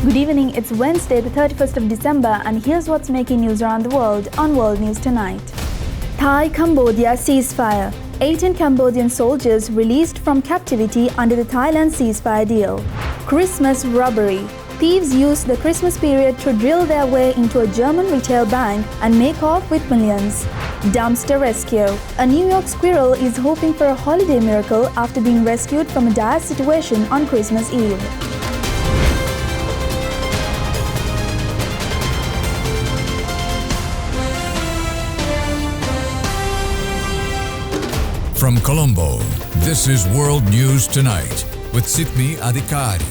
Good evening, it's Wednesday, the 31st of December, and here's what's making news around the world on World News Tonight. Thai-Cambodia Ceasefire. 18 Cambodian soldiers released from captivity under the Thailand ceasefire deal. Christmas robbery. Thieves used the Christmas period to drill their way into a German retail bank and make off with millions. Dumpster rescue. A New York squirrel is hoping for a holiday miracle after being rescued from a dire situation on Christmas Eve. From Colombo, this is World News Tonight with Sithmi Adhikari.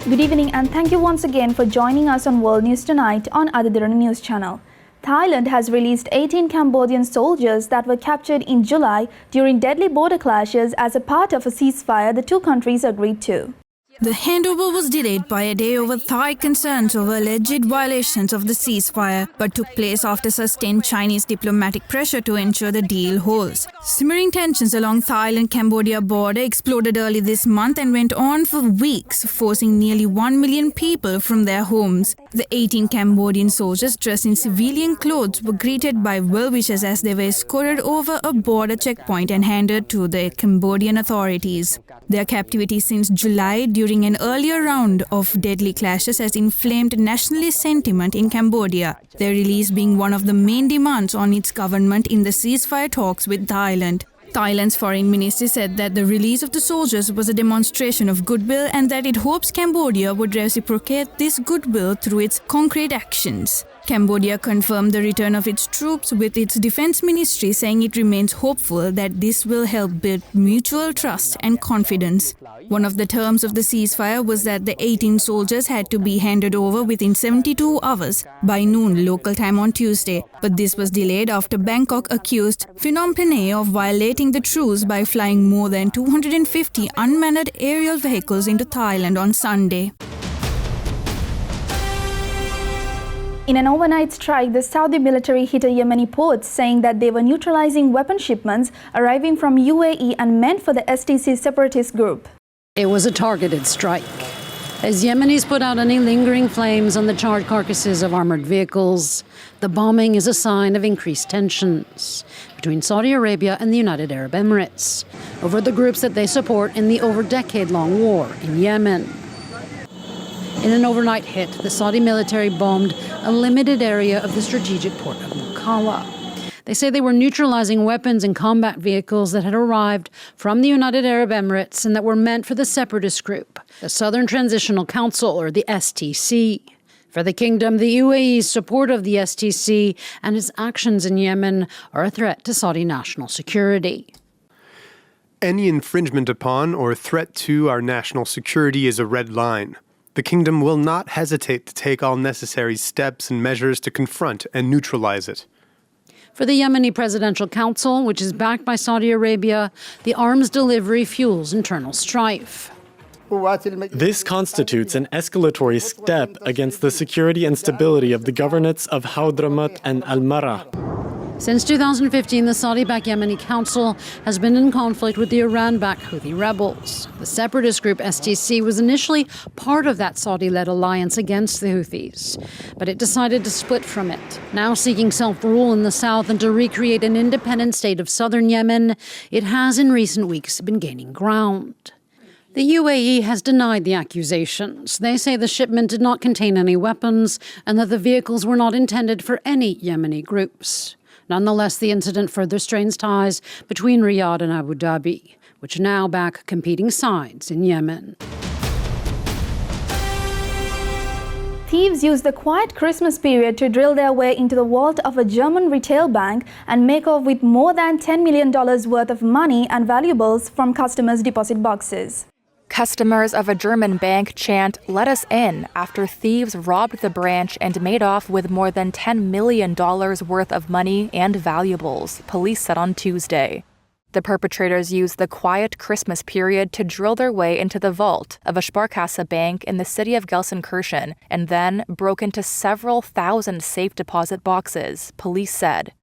Good evening and thank you once again for joining us on World News Tonight on Derana News Channel. Thailand has released 18 Cambodian soldiers that were captured in July during deadly border clashes as a part of a ceasefire the two countries agreed to. The handover was delayed by a day over Thai concerns over alleged violations of the ceasefire, but took place after sustained Chinese diplomatic pressure to ensure the deal holds. Simmering tensions along Thailand-Cambodia border exploded early this month and went on for weeks, forcing nearly 1 million people from their homes. The 18 Cambodian soldiers dressed in civilian clothes were greeted by well-wishers as they were escorted over a border checkpoint and handed to the Cambodian authorities. Their captivity since July during an earlier round of deadly clashes has inflamed nationalist sentiment in Cambodia, their release being one of the main demands on its government in the ceasefire talks with Thailand. Thailand's foreign ministry said that the release of the soldiers was a demonstration of goodwill and that it hopes Cambodia would reciprocate this goodwill through its concrete actions. Cambodia confirmed the return of its troops with its defense ministry, saying it remains hopeful that this will help build mutual trust and confidence. One of the terms of the ceasefire was that the 18 soldiers had to be handed over within 72 hours by noon local time on Tuesday, but this was delayed after Bangkok accused Phnom Penh of violating the truce by flying more than 250 unmanned aerial vehicles into Thailand on Sunday. In an overnight strike, the Saudi military hit a Yemeni port, saying that they were neutralizing weapon shipments arriving from UAE and meant for the STC separatist group. It was a targeted strike. As Yemenis put out any lingering flames on the charred carcasses of armored vehicles, the bombing is a sign of increased tensions between Saudi Arabia and the United Arab Emirates over the groups that they support in the over-decade-long war in Yemen. In an overnight hit, the Saudi military bombed a limited area of the strategic port of Mukalla. They say they were neutralizing weapons and combat vehicles that had arrived from the United Arab Emirates and that were meant for the separatist group, the Southern Transitional Council, or the STC. For the kingdom, the UAE's support of the STC and its actions in Yemen are a threat to Saudi national security. Any infringement upon or threat to our national security is a red line. The kingdom will not hesitate to take all necessary steps and measures to confront and neutralize it. For the Yemeni Presidential Council, which is backed by Saudi Arabia, the arms delivery fuels internal strife. This constitutes an escalatory step against the security and stability of the governorates of Hadramaut and Al-Mara. Since 2015, the Saudi-backed Yemeni Council has been in conflict with the Iran-backed Houthi rebels. The separatist group STC was initially part of that Saudi-led alliance against the Houthis, but it decided to split from it. Now seeking self-rule in the south and to recreate an independent state of southern Yemen, it has in recent weeks been gaining ground. The UAE has denied the accusations. They say the shipment did not contain any weapons and that the vehicles were not intended for any Yemeni groups. Nonetheless, the incident further strains ties between Riyadh and Abu Dhabi, which now back competing sides in Yemen. Thieves used the quiet Christmas period to drill their way into the vault of a German retail bank and make off with more than $10 million worth of money and valuables from customers' deposit boxes. Customers of a German bank chant, "Let us in," after thieves robbed the branch and made off with more than $10 million worth of money and valuables, police said on Tuesday. The perpetrators used the quiet Christmas period to drill their way into the vault of a Sparkasse bank in the city of Gelsenkirchen and then broke into several thousand safe deposit boxes, police said.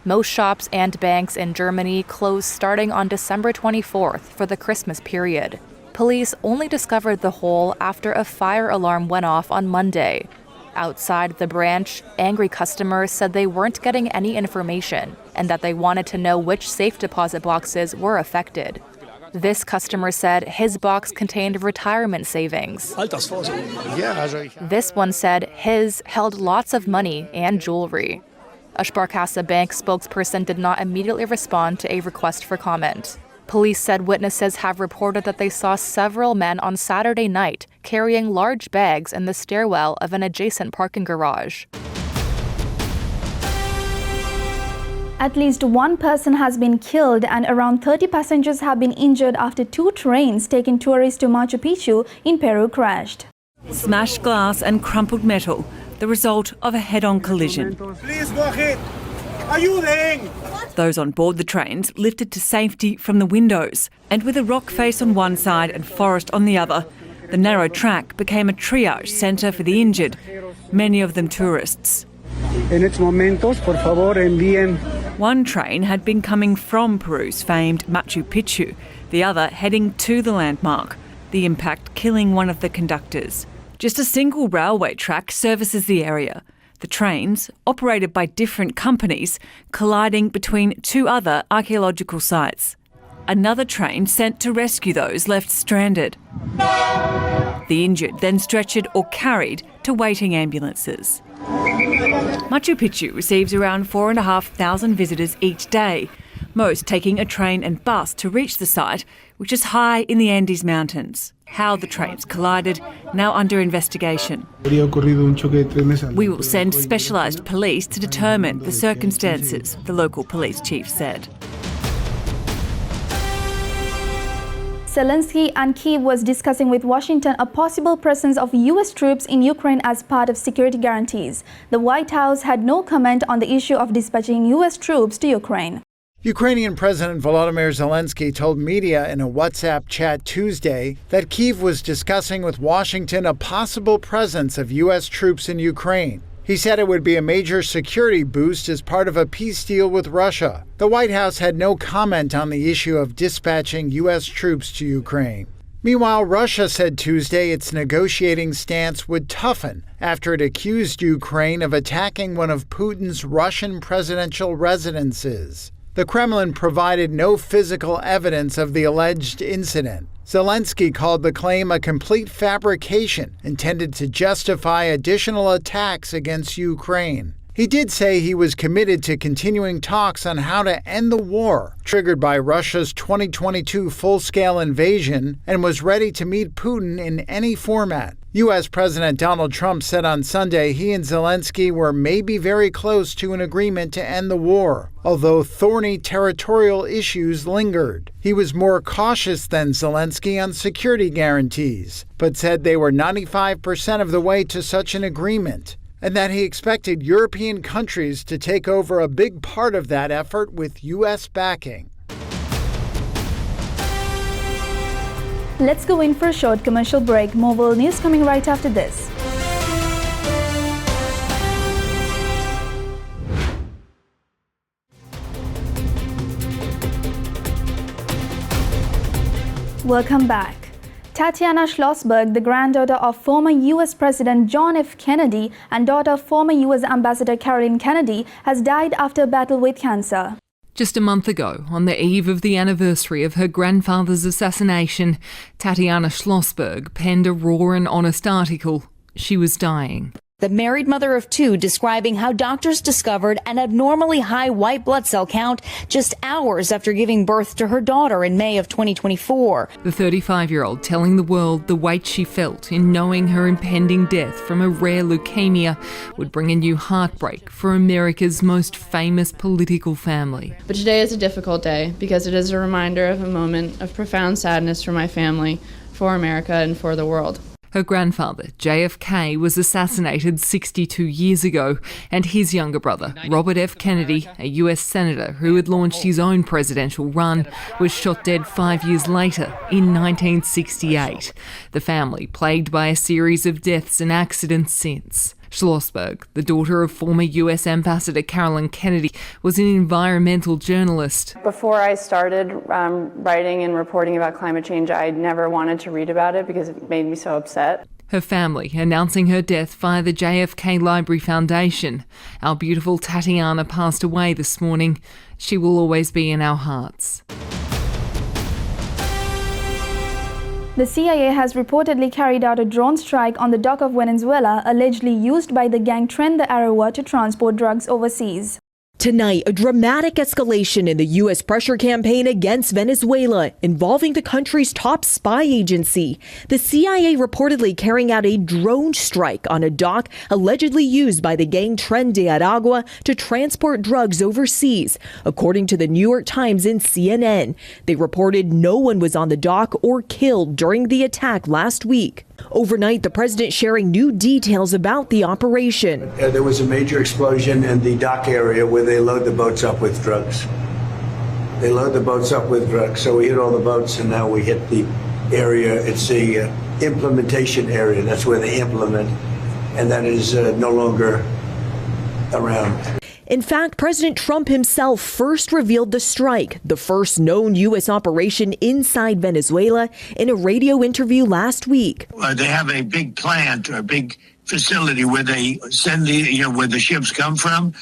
Most shops and banks in Germany closed starting on December 24th for the Christmas period. Police only discovered the hole after a fire alarm went off on Monday. Outside the branch, angry customers said they weren't getting any information and that they wanted to know which safe deposit boxes were affected. This customer said his box contained retirement savings. This one said his held lots of money and jewelry. A Sparkasse Bank spokesperson did not immediately respond to a request for comment. Police said witnesses have reported that they saw several men on Saturday night carrying large bags in the stairwell of an adjacent parking garage. At least one person has been killed and around 30 passengers have been injured after two trains taking tourists to Machu Picchu in Peru crashed. Smashed glass and crumpled metal, the result of a head-on collision. Please go ahead. Those on board the trains lifted to safety from the windows, and with a rock face on one side and forest on the other, the narrow track became a triage centre for the injured, many of them tourists. One train had been coming from Peru's famed Machu Picchu, the other heading to the landmark, the impact killing one of the conductors. Just a single railway track services the area. The trains, operated by different companies, colliding between two other archaeological sites. Another train sent to rescue those left stranded. The injured then stretchered or carried to waiting ambulances. Machu Picchu receives around 4,500 visitors each day, most taking a train and bus to reach the site, which is high in the Andes Mountains. How the trains collided, now under investigation. We will send specialised police to determine the circumstances, the local police chief said. Zelensky and Kyiv was discussing with Washington a possible presence of U.S. troops in Ukraine as part of security guarantees. The White House had no comment on the issue of dispatching U.S. troops to Ukraine. Ukrainian President Volodymyr Zelensky told media in a WhatsApp chat Tuesday that Kyiv was discussing with Washington a possible presence of U.S. troops in Ukraine. He said it would be a major security boost as part of a peace deal with Russia. The White House had no comment on the issue of dispatching U.S. troops to Ukraine. Meanwhile, Russia said Tuesday its negotiating stance would toughen after it accused Ukraine of attacking one of Putin's Russian presidential residences. The Kremlin provided no physical evidence of the alleged incident. Zelensky called the claim a complete fabrication intended to justify additional attacks against Ukraine. He did say he was committed to continuing talks on how to end the war, triggered by Russia's 2022 full-scale invasion, and was ready to meet Putin in any format. U.S. President Donald Trump said on Sunday he and Zelensky were maybe very close to an agreement to end the war, although thorny territorial issues lingered. He was more cautious than Zelensky on security guarantees, but said they were 95% of the way to such an agreement, and that he expected European countries to take over a big part of that effort with U.S. backing. Let's go in for a short commercial break. More world news coming right after this. Welcome back. Tatiana Schlossberg, the granddaughter of former U.S. President John F. Kennedy and daughter of former U.S. Ambassador Caroline Kennedy, has died after a battle with cancer. Just a month ago, on the eve of the anniversary of her grandfather's assassination, Tatiana Schlossberg penned a raw and honest article. She was dying. The married mother of two describing how doctors discovered an abnormally high white blood cell count just hours after giving birth to her daughter in May of 2024. The 35-year-old telling the world the weight she felt in knowing her impending death from a rare leukemia would bring a new heartbreak for America's most famous political family. But today is a difficult day because it is a reminder of a moment of profound sadness for my family, for America, and for the world. Her grandfather, JFK, was assassinated 62 years ago, and his younger brother, Robert F. Kennedy, a US senator who had launched his own presidential run, was shot dead 5 years later in 1968. The family plagued by a series of deaths and accidents since. Schlossberg, the daughter of former US Ambassador Carolyn Kennedy, was an environmental journalist. Before I started writing and reporting about climate change, I never wanted to read about it because it made me so upset. Her family announcing her death via the JFK Library Foundation. Our beautiful Tatiana passed away this morning. She will always be in our hearts. The CIA has reportedly carried out a drone strike on the dock of Venezuela, allegedly used by the gang Tren de Aragua to transport drugs overseas. Tonight, a dramatic escalation in the U.S. pressure campaign against Venezuela, involving the country's top spy agency. The CIA reportedly carrying out a drone strike on a dock allegedly used by the gang Tren de Aragua to transport drugs overseas. According to the New York Times and CNN, they reported no one was on the dock or killed during the attack last week. Overnight, the president sharing new details about the operation. There was a major explosion in the dock area where they load the boats up with drugs. They load the boats up with drugs. So we hit all the boats, and now we hit the area. It's the implementation area. That's where they implement, and that is no longer around. In fact, President Trump himself first revealed the strike, the first known U.S. operation inside Venezuela, in a radio interview last week. They have a big plant or a big facility where they send where the ships come from.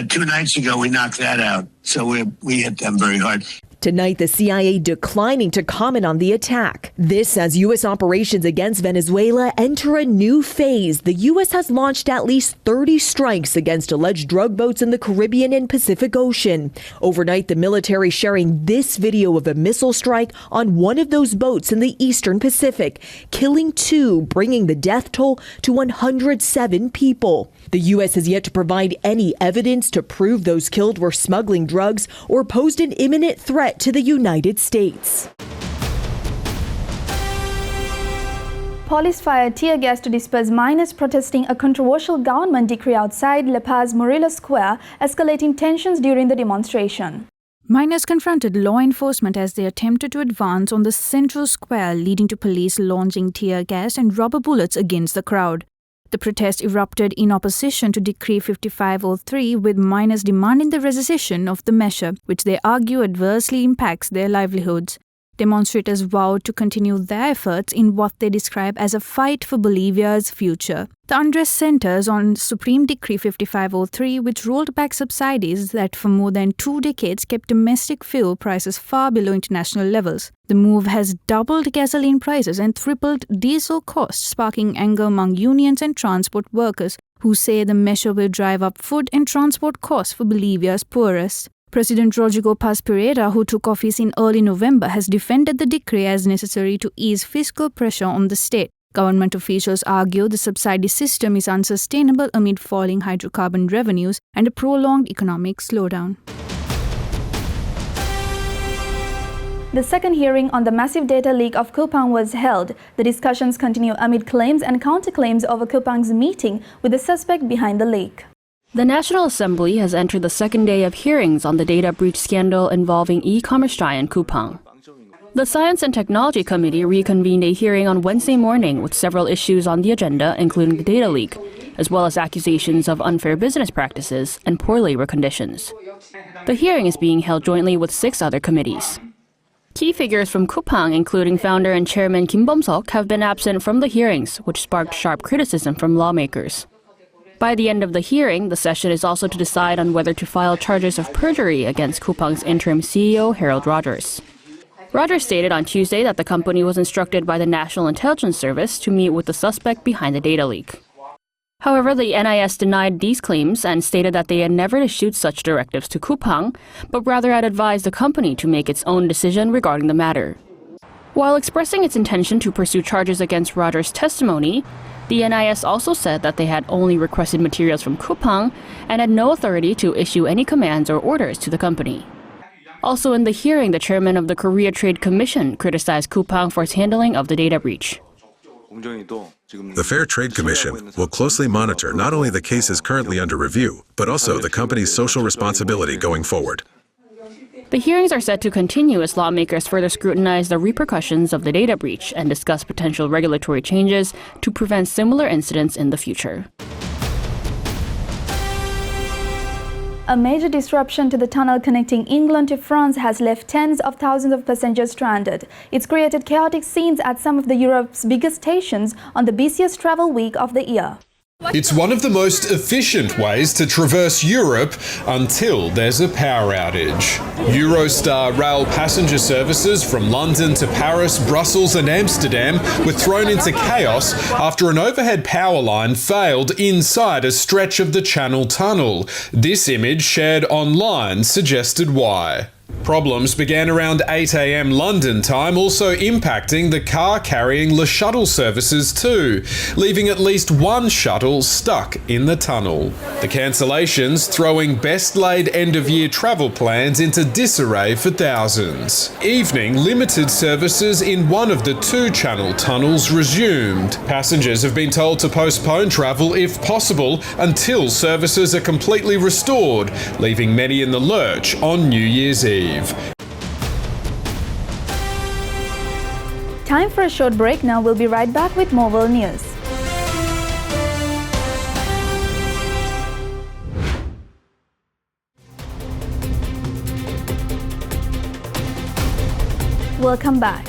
2 nights ago, we knocked that out. So we hit them very hard. Tonight, the CIA declining to comment on the attack. This as U.S. operations against Venezuela enter a new phase. The U.S. has launched at least 30 strikes against alleged drug boats in the Caribbean and Pacific Ocean. Overnight, the military sharing this video of a missile strike on one of those boats in the Eastern Pacific, killing 2, bringing the death toll to 107 people. The U.S. has yet to provide any evidence to prove those killed were smuggling drugs or posed an imminent threat to the United States. Police fired tear gas to disperse miners protesting a controversial government decree outside La Paz Morelos Square, escalating tensions during the demonstration. Miners confronted law enforcement as they attempted to advance on the central square, leading to police launching tear gas and rubber bullets against the crowd. The protest erupted in opposition to Decree 5503, with miners demanding the rescission of the measure, which they argue adversely impacts their livelihoods. Demonstrators vowed to continue their efforts in what they describe as a fight for Bolivia's future. The unrest centers on Supreme Decree 5503, which rolled back subsidies that for more than 2 decades kept domestic fuel prices far below international levels. The move has doubled gasoline prices and tripled diesel costs, sparking anger among unions and transport workers, who say the measure will drive up food and transport costs for Bolivia's poorest. President Rodrigo Paz Pereira, who took office in early November, has defended the decree as necessary to ease fiscal pressure on the state. Government officials argue the subsidy system is unsustainable amid falling hydrocarbon revenues and a prolonged economic slowdown. The second hearing on the massive data leak of Kupang was held. The discussions continue amid claims and counterclaims over Kupang's meeting with the suspect behind the leak. The National Assembly has entered the second day of hearings on the data breach scandal involving e-commerce giant Kupang. The Science and Technology Committee reconvened a hearing on Wednesday morning with several issues on the agenda, including the data leak, as well as accusations of unfair business practices and poor labor conditions. The hearing is being held jointly with 6 other committees. Key figures from Kupang, including founder and chairman Kim Bom-seok, have been absent from the hearings, which sparked sharp criticism from lawmakers. By the end of the hearing, the session is also to decide on whether to file charges of perjury against Kupang's interim CEO, Harold Rogers. Rogers stated on Tuesday that the company was instructed by the National Intelligence Service to meet with the suspect behind the data leak. However, the NIS denied these claims and stated that they had never issued such directives to Kupang, but rather had advised the company to make its own decision regarding the matter. While expressing its intention to pursue charges against Rogers' testimony, the NIS also said that they had only requested materials from Kupang and had no authority to issue any commands or orders to the company. Also in the hearing, the chairman of the Korea Trade Commission criticized Kupang for its handling of the data breach. The Fair Trade Commission will closely monitor not only the cases currently under review, but also the company's social responsibility going forward. The hearings are set to continue as lawmakers further scrutinize the repercussions of the data breach and discuss potential regulatory changes to prevent similar incidents in the future. A major disruption to the tunnel connecting England to France has left tens of thousands of passengers stranded. It's created chaotic scenes at some of Europe's biggest stations on the busiest travel week of the year. It's one of the most efficient ways to traverse Europe until there's a power outage. Eurostar rail passenger services from London to Paris, Brussels and Amsterdam were thrown into chaos after an overhead power line failed inside a stretch of the Channel Tunnel. This image shared online suggested why. Problems began around 8 a.m. London time, also impacting the car-carrying Le Shuttle services too, leaving at least one shuttle stuck in the tunnel. The cancellations throwing best-laid end-of-year travel plans into disarray for thousands. Evening limited services in one of the two Channel tunnels resumed. Passengers have been told to postpone travel if possible until services are completely restored, leaving many in the lurch on New Year's Eve. Time for a short break now. We'll be right back with more world news. Welcome back.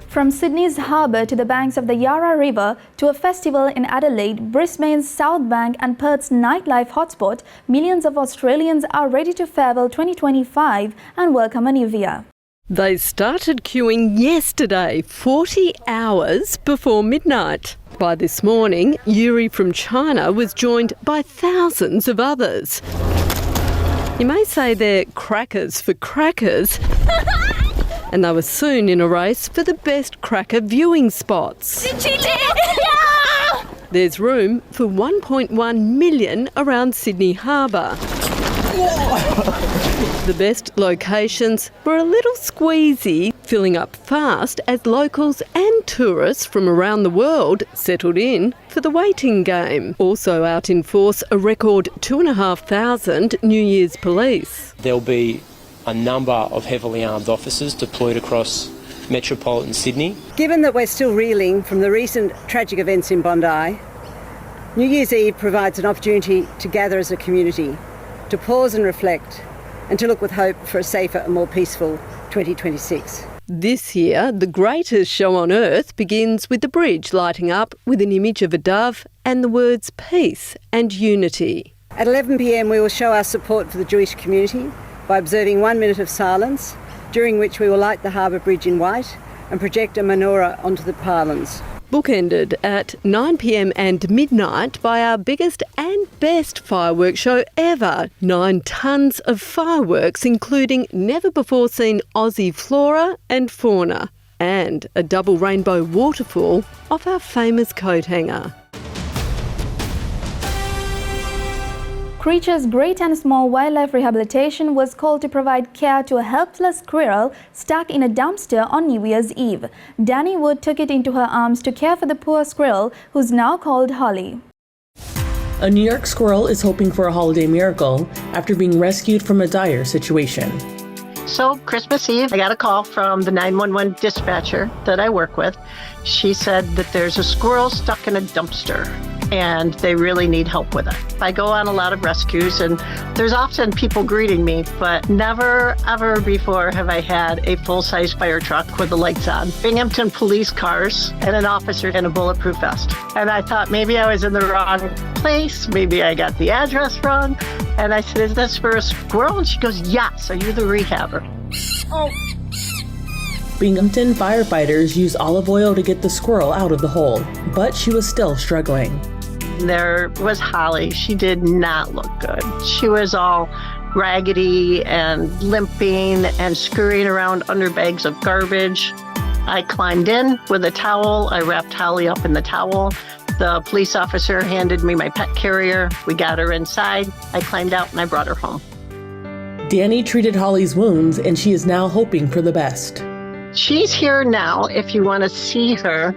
From Sydney's harbour to the banks of the Yarra River to a festival in Adelaide, Brisbane's South Bank and Perth's nightlife hotspot, millions of Australians are ready to farewell 2025 and welcome a new year. They started queuing yesterday, 40 hours before midnight. By this morning, Yuri from China was joined by thousands of others. You may say they're crackers for crackers. And they were soon in a race for the best cracker viewing spots. There's room for 1.1 million around Sydney Harbour. The best locations were a little squeezy, filling up fast as locals and tourists from around the world settled in for the waiting game. Also out in force, a record 2,500 New Year's police. There'll be a number of heavily armed officers deployed across metropolitan Sydney. Given that we're still reeling from the recent tragic events in Bondi, New Year's Eve provides an opportunity to gather as a community, to pause and reflect, and to look with hope for a safer and more peaceful 2026. This year, the greatest show on earth begins with the bridge lighting up with an image of a dove and the words peace and unity. At 11 p.m, we will show our support for the Jewish community by observing 1 minute of silence, during which we will light the Harbour Bridge in white and project a menorah onto the pylons. Bookended at 9 p.m. and midnight by our biggest and best fireworks show ever. 9 tonnes of fireworks, including never-before-seen Aussie flora and fauna, and a double rainbow waterfall off our famous coat hanger. Creatures Great and Small Wildlife Rehabilitation was called to provide care to a helpless squirrel stuck in a dumpster on New Year's Eve. Danny Wood took it into her arms to care for the poor squirrel, who's now called Holly. A New York squirrel is hoping for a holiday miracle after being rescued from a dire situation. So Christmas Eve, I got a call from the 911 dispatcher that I work with. She said that there's a squirrel stuck in a dumpster and they really need help with it. I go on a lot of rescues and there's often people greeting me, but never ever before have I had a full-size fire truck with the lights on, Binghamton police cars, and an officer in a bulletproof vest. And I thought maybe I was in the wrong place, maybe I got the address wrong. And I said, is this for a squirrel? And she goes, yes, are you the rehabber? Oh. Binghamton firefighters used olive oil to get the squirrel out of the hole, but she was still struggling. There was Holly. She did not look good. She was all raggedy and limping and scurrying around under bags of garbage. I climbed in with a towel. I wrapped Holly up in the towel. The police officer handed me my pet carrier. We got her inside. I climbed out and I brought her home. Danny treated Holly's wounds and she is now hoping for the best. She's here now if you want to see her.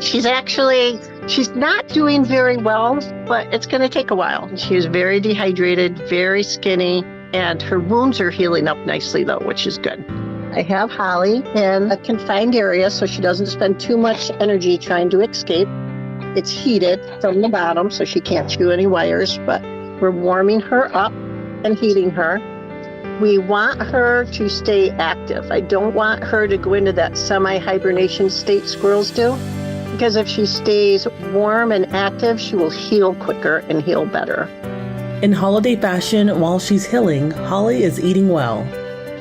She's not doing very well, but it's going to take a while. She is very dehydrated, very skinny, and her wounds are healing up nicely though, which is good. I have Holly in a confined area so she doesn't spend too much energy trying to escape. It's heated from the bottom so she can't chew any wires, but we're warming her up and heating her. We want her to stay active. I don't want her to go into that semi-hibernation state squirrels do, because if she stays warm and active, she will heal quicker and heal better. In holiday fashion, while she's healing, Holly is eating well.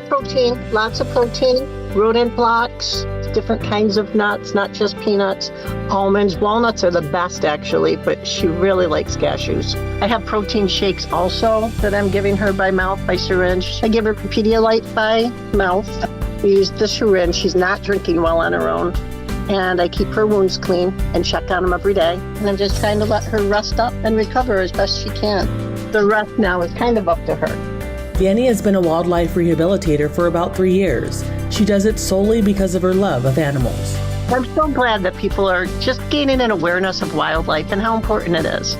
Protein, lots of protein, rodent blocks, different kinds of nuts, not just peanuts, almonds. Walnuts are the best actually, but she really likes cashews. I have protein shakes also that I'm giving her by mouth, by syringe. I give her Pedialyte by mouth. We use the syringe. She's not drinking well on her own. And I keep her wounds clean and check on them every day. And I'm just trying to let her rest up and recover as best she can. The rest now is kind of up to her. Yanni has been a wildlife rehabilitator for about 3 years. She does it solely because of her love of animals. I'm so glad that people are just gaining an awareness of wildlife and how important it is.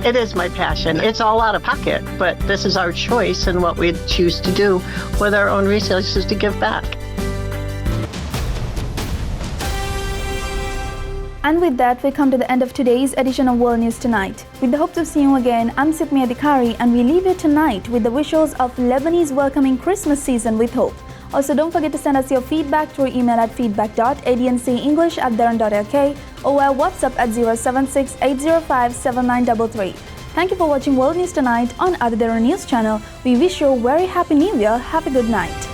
It is my passion. It's all out of pocket, but this is our choice and what we choose to do with our own resources to give back. And with that, we come to the end of today's edition of World News Tonight. With the hope of seeing you again, I'm Sitmi Adhikari, and we leave you tonight with the visuals of Lebanese welcoming Christmas season with hope. Also, don't forget to send us your feedback through email at feedback.adncenglish@deran.lk or via WhatsApp at 076-805-7933. Thank you for watching World News Tonight on Aditya News Channel. We wish you a very happy New Year. Have a good night.